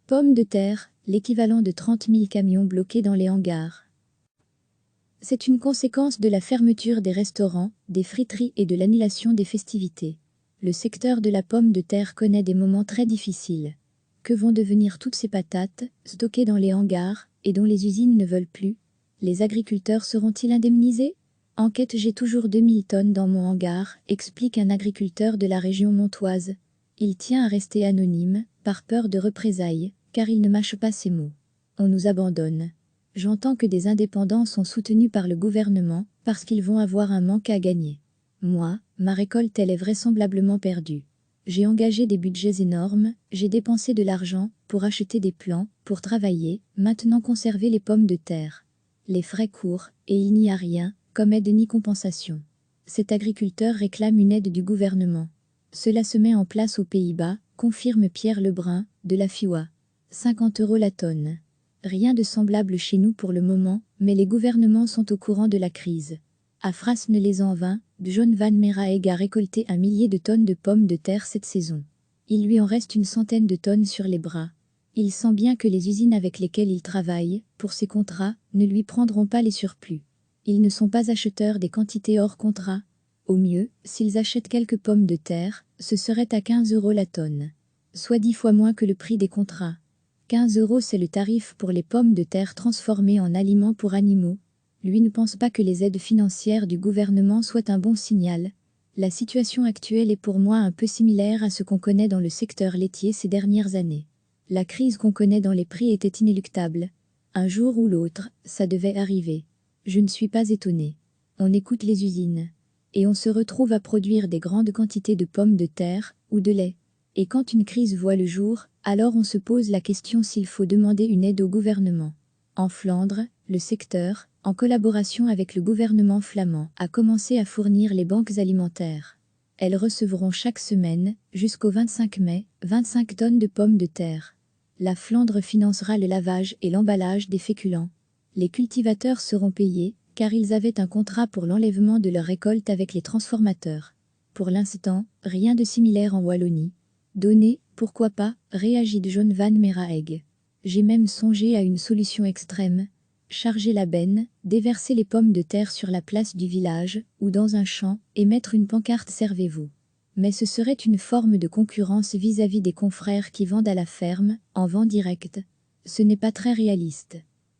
Pommes de terre, l'équivalent de 30 000 camions bloqués dans les hangars. C'est une conséquence de la fermeture des restaurants, des friteries et de l'annulation des festivités. Le secteur de la pomme de terre connaît des moments très difficiles. Que vont devenir toutes ces patates, stockées dans les hangars, et dont les usines ne veulent plus? Les agriculteurs seront-ils indemnisés? Enquête: j'ai toujours 2000 tonnes dans mon hangar, explique un agriculteur de la région montoise. Il tient à rester anonyme, par peur de représailles, car il ne mâche pas ses mots. On nous abandonne. J'entends que des indépendants sont soutenus par le gouvernement, parce qu'ils vont avoir un manque à gagner. Moi, ma récolte elle est vraisemblablement perdue. J'ai engagé des budgets énormes, j'ai dépensé de l'argent, pour acheter des plants, pour travailler, maintenant conserver les pommes de terre. Les frais courent, et il n'y a rien, comme aide ni compensation. Cet agriculteur réclame une aide du gouvernement. Cela se met en place aux Pays-Bas, confirme Pierre Lebrun, de la FIWA. 50 € la tonne. Rien de semblable chez nous pour le moment, mais les gouvernements sont au courant de la crise. À Frasnes-les-Anvins, John Van Meeraeg a récolté 1 millier de tonnes de pommes de terre cette saison. Il lui en reste une centaine de tonnes sur les bras. Il sent bien que les usines avec lesquelles il travaille, pour ses contrats, ne lui prendront pas les surplus. Ils ne sont pas acheteurs des quantités hors contrat. Au mieux, s'ils achètent quelques pommes de terre, ce serait à 15 € la tonne. Soit 10 fois moins que le prix des contrats. 15 € c'est le tarif pour les pommes de terre transformées en aliments pour animaux. Lui ne pense pas que les aides financières du gouvernement soient un bon signal. La situation actuelle est pour moi un peu similaire à ce qu'on connaît dans le secteur laitier ces dernières années. La crise qu'on connaît dans les prix était inéluctable. Un jour ou l'autre, ça devait arriver. Je ne suis pas étonné. On écoute les usines. Et on se retrouve à produire des grandes quantités de pommes de terre, ou de lait. Et quand une crise voit le jour, alors on se pose la question s'il faut demander une aide au gouvernement. En Flandre, le secteur, en collaboration avec le gouvernement flamand, a commencé à fournir les banques alimentaires. Elles recevront chaque semaine, jusqu'au 25 mai, 25 tonnes de pommes de terre. La Flandre financera le lavage et l'emballage des féculents. Les cultivateurs seront payés, car ils avaient un contrat pour l'enlèvement de leur récolte avec les transformateurs. Pour l'instant, rien de similaire en Wallonie. Donner, pourquoi pas, réagit John Van Meeraeg. J'ai même songé à une solution extrême. Charger la benne, déverser les pommes de terre sur la place du village, ou dans un champ, et mettre une pancarte « Servez-vous ». Mais ce serait une forme de concurrence vis-à-vis des confrères qui vendent à la ferme, en vente directe. Ce n'est pas très réaliste.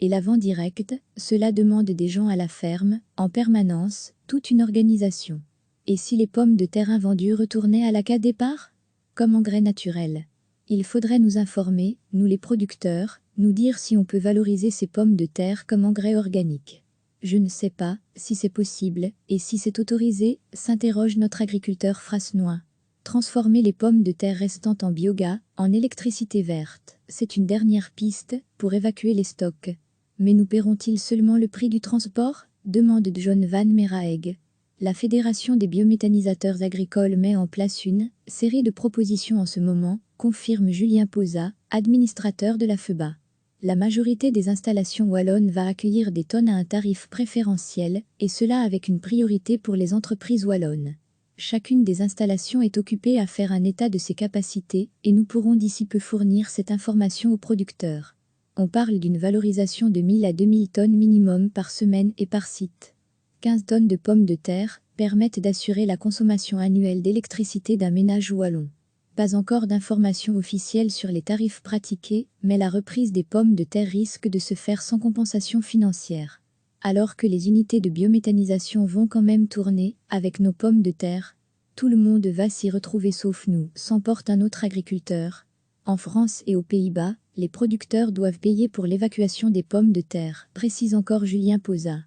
Et la vente directe, cela demande des gens à la ferme, en permanence, toute une organisation. Et si les pommes de terre invendues retournaient à la case départ? Comme engrais naturel. Il faudrait nous informer, nous les producteurs, nous dire si on peut valoriser ces pommes de terre comme engrais organique. Je ne sais pas si c'est possible, et si c'est autorisé, s'interroge notre agriculteur frasnois. Transformer les pommes de terre restantes en biogaz, en électricité verte, c'est une dernière piste pour évacuer les stocks. Mais nous paieront-ils seulement le prix du transport? Demande John Van Meeraeg. La Fédération des biométhanisateurs agricoles met en place une série de propositions en ce moment, confirme Julien Posa, administrateur de la FEBA. La majorité des installations wallonnes va accueillir des tonnes à un tarif préférentiel, et cela avec une priorité pour les entreprises wallonnes. Chacune des installations est occupée à faire un état de ses capacités, et nous pourrons d'ici peu fournir cette information aux producteurs. On parle d'une valorisation de 1000 à 2000 tonnes minimum par semaine et par site. 15 tonnes de pommes de terre permettent d'assurer la consommation annuelle d'électricité d'un ménage wallon. Pas encore d'informations officielles sur les tarifs pratiqués, mais la reprise des pommes de terre risque de se faire sans compensation financière. Alors que les unités de biométhanisation vont quand même tourner, avec nos pommes de terre, tout le monde va s'y retrouver sauf nous, s'emporte un autre agriculteur. En France et aux Pays-Bas, les producteurs doivent payer pour l'évacuation des pommes de terre, précise encore Julien Posa.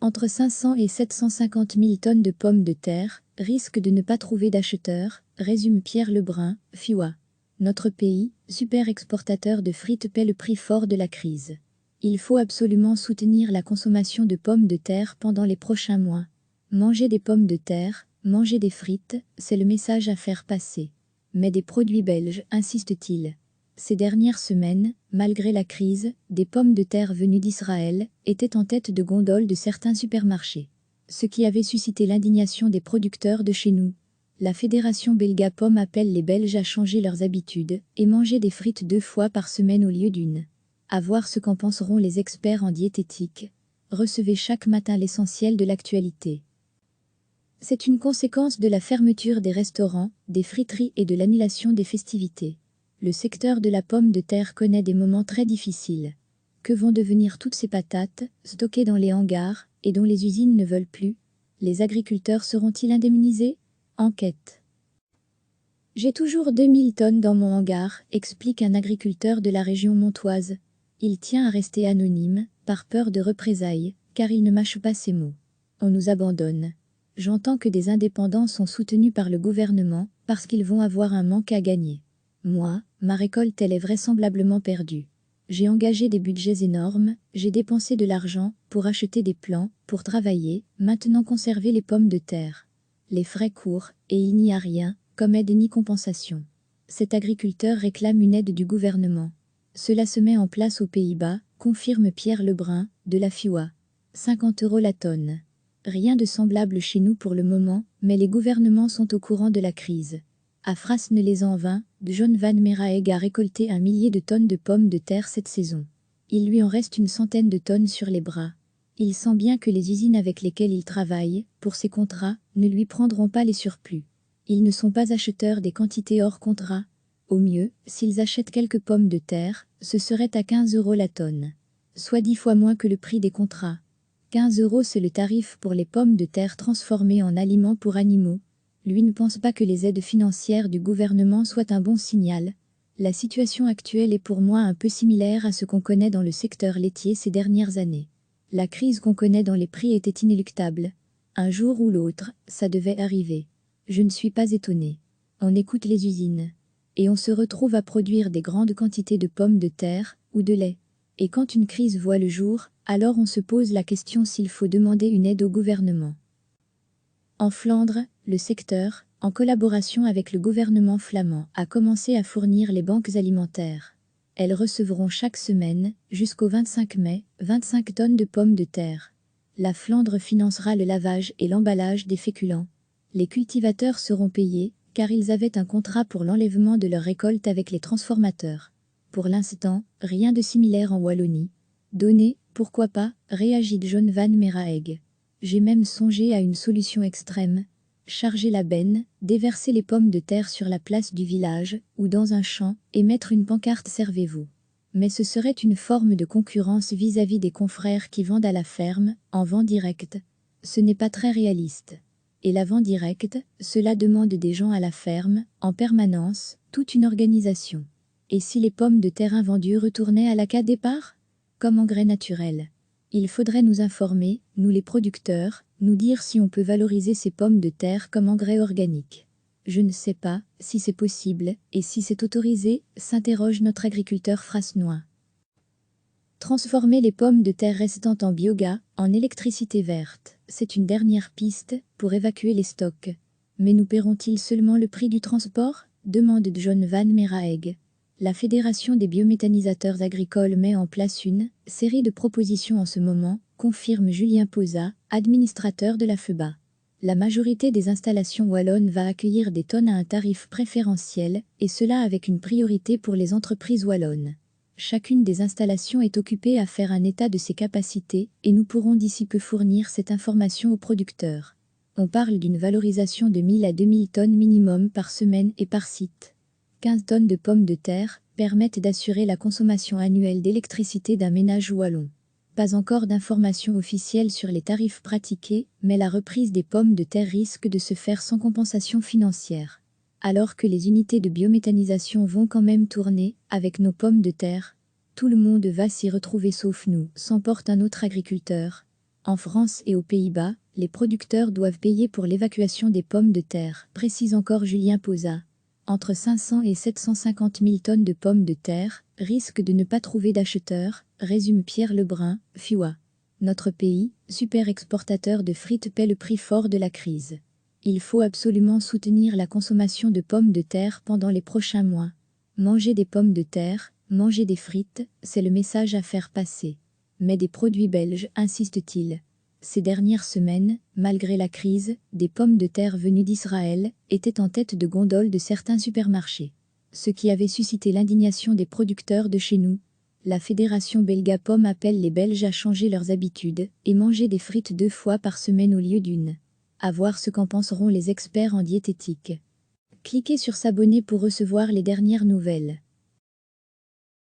Entre 500 et 750 000 tonnes de pommes de terre risquent de ne pas trouver d'acheteurs, résume Pierre Lebrun, FIWA. Notre pays, super exportateur de frites, paie le prix fort de la crise. Il faut absolument soutenir la consommation de pommes de terre pendant les prochains mois. Manger des pommes de terre, manger des frites, c'est le message à faire passer. Mais des produits belges, insiste-t-il. Ces dernières semaines, malgré la crise, des pommes de terre venues d'Israël étaient en tête de gondole de certains supermarchés. Ce qui avait suscité l'indignation des producteurs de chez nous. La Fédération Belga Pomme appelle les Belges à changer leurs habitudes et manger des frites 2 fois par semaine au lieu d'une. À voir ce qu'en penseront les experts en diététique. Recevez chaque matin l'essentiel de l'actualité. C'est une conséquence de la fermeture des restaurants, des friteries et de l'annulation des festivités. Le secteur de la pomme de terre connaît des moments très difficiles. Que vont devenir toutes ces patates, stockées dans les hangars, et dont les usines ne veulent plus? Les agriculteurs seront-ils indemnisés? Enquête. J'ai toujours 2000 tonnes dans mon hangar, explique un agriculteur de la région montoise. Il tient à rester anonyme, par peur de représailles, car il ne mâche pas ses mots. On nous abandonne. J'entends que des indépendants sont soutenus par le gouvernement, parce qu'ils vont avoir un manque à gagner. Moi, ma récolte elle est vraisemblablement perdue. J'ai engagé des budgets énormes, j'ai dépensé de l'argent, pour acheter des plants, pour travailler, maintenant conserver les pommes de terre. Les frais courent, et il n'y a rien, comme aide ni compensation. Cet agriculteur réclame une aide du gouvernement. Cela se met en place aux Pays-Bas, confirme Pierre Lebrun, de la FIWA. 50 € la tonne. Rien de semblable chez nous pour le moment, mais les gouvernements sont au courant de la crise. À Frasnes-les-Anvins, John Van Meraeg a récolté 1 millier de tonnes de pommes de terre cette saison. Il lui en reste une centaine de tonnes sur les bras. Il sent bien que les usines avec lesquelles il travaille, pour ses contrats, ne lui prendront pas les surplus. Ils ne sont pas acheteurs des quantités hors contrat. Au mieux, s'ils achètent quelques pommes de terre, ce serait à 15 € la tonne. Soit 10 fois moins que le prix des contrats. 15 € c'est le tarif pour les pommes de terre transformées en aliments pour animaux. Lui ne pense pas que les aides financières du gouvernement soient un bon signal. La situation actuelle est pour moi un peu similaire à ce qu'on connaît dans le secteur laitier ces dernières années. La crise qu'on connaît dans les prix était inéluctable. Un jour ou l'autre, ça devait arriver. Je ne suis pas étonnée. On écoute les usines. Et on se retrouve à produire des grandes quantités de pommes de terre ou de lait. Et quand une crise voit le jour, alors on se pose la question s'il faut demander une aide au gouvernement. En Flandre, le secteur, en collaboration avec le gouvernement flamand, a commencé à fournir les banques alimentaires. Elles recevront chaque semaine, jusqu'au 25 mai, 25 tonnes de pommes de terre. La Flandre financera le lavage et l'emballage des féculents. Les cultivateurs seront payés, car ils avaient un contrat pour l'enlèvement de leur récolte avec les transformateurs. Pour l'instant, rien de similaire en Wallonie. Donner, pourquoi pas, réagit John Van Meraeg. J'ai même songé à une solution extrême. Charger la benne, déverser les pommes de terre sur la place du village, ou dans un champ, et mettre une pancarte « Servez-vous ». Mais ce serait une forme de concurrence vis-à-vis des confrères qui vendent à la ferme, en vente directe. Ce n'est pas très réaliste. Et la vente directe, cela demande des gens à la ferme, en permanence, toute une organisation. Et si les pommes de terre invendues retournaient à la case départ? Comme engrais naturel. Il faudrait nous informer, nous les producteurs, nous dire si on peut valoriser ces pommes de terre comme engrais organique. Je ne sais pas si c'est possible, et si c'est autorisé, s'interroge notre agriculteur frasnois. Transformer les pommes de terre restantes en biogaz, en électricité verte, c'est une dernière piste pour évacuer les stocks. Mais nous paieront-ils seulement le prix du transport? Demande John Van Meraeg. La Fédération des biométhanisateurs agricoles met en place une série de propositions en ce moment, confirme Julien Posa, administrateur de la FEBA. La majorité des installations wallonnes va accueillir des tonnes à un tarif préférentiel, et cela avec une priorité pour les entreprises wallonnes. Chacune des installations est occupée à faire un état de ses capacités, et nous pourrons d'ici peu fournir cette information aux producteurs. On parle d'une valorisation de 1000 à 2000 tonnes minimum par semaine et par site. 15 tonnes de pommes de terre permettent d'assurer la consommation annuelle d'électricité d'un ménage wallon. Pas encore d'informations officielles sur les tarifs pratiqués, mais la reprise des pommes de terre risque de se faire sans compensation financière. Alors que les unités de biométhanisation vont quand même tourner, avec nos pommes de terre, tout le monde va s'y retrouver sauf nous, s'emporte un autre agriculteur. En France et aux Pays-Bas, les producteurs doivent payer pour l'évacuation des pommes de terre, précise encore Julien Posa. Entre 500 et 750 000 tonnes de pommes de terre risquent de ne pas trouver d'acheteurs, résume Pierre Lebrun, FIWA. Notre pays, super exportateur de frites, paie le prix fort de la crise. Il faut absolument soutenir la consommation de pommes de terre pendant les prochains mois. Manger des pommes de terre, manger des frites, c'est le message à faire passer. Mais des produits belges, insiste-t-il. Ces dernières semaines, malgré la crise, des pommes de terre venues d'Israël étaient en tête de gondole de certains supermarchés. Ce qui avait suscité l'indignation des producteurs de chez nous. La fédération Belga Pomme appelle les Belges à changer leurs habitudes et manger des frites 2 fois par semaine au lieu d'une. À voir ce qu'en penseront les experts en diététique. Cliquez sur s'abonner pour recevoir les dernières nouvelles.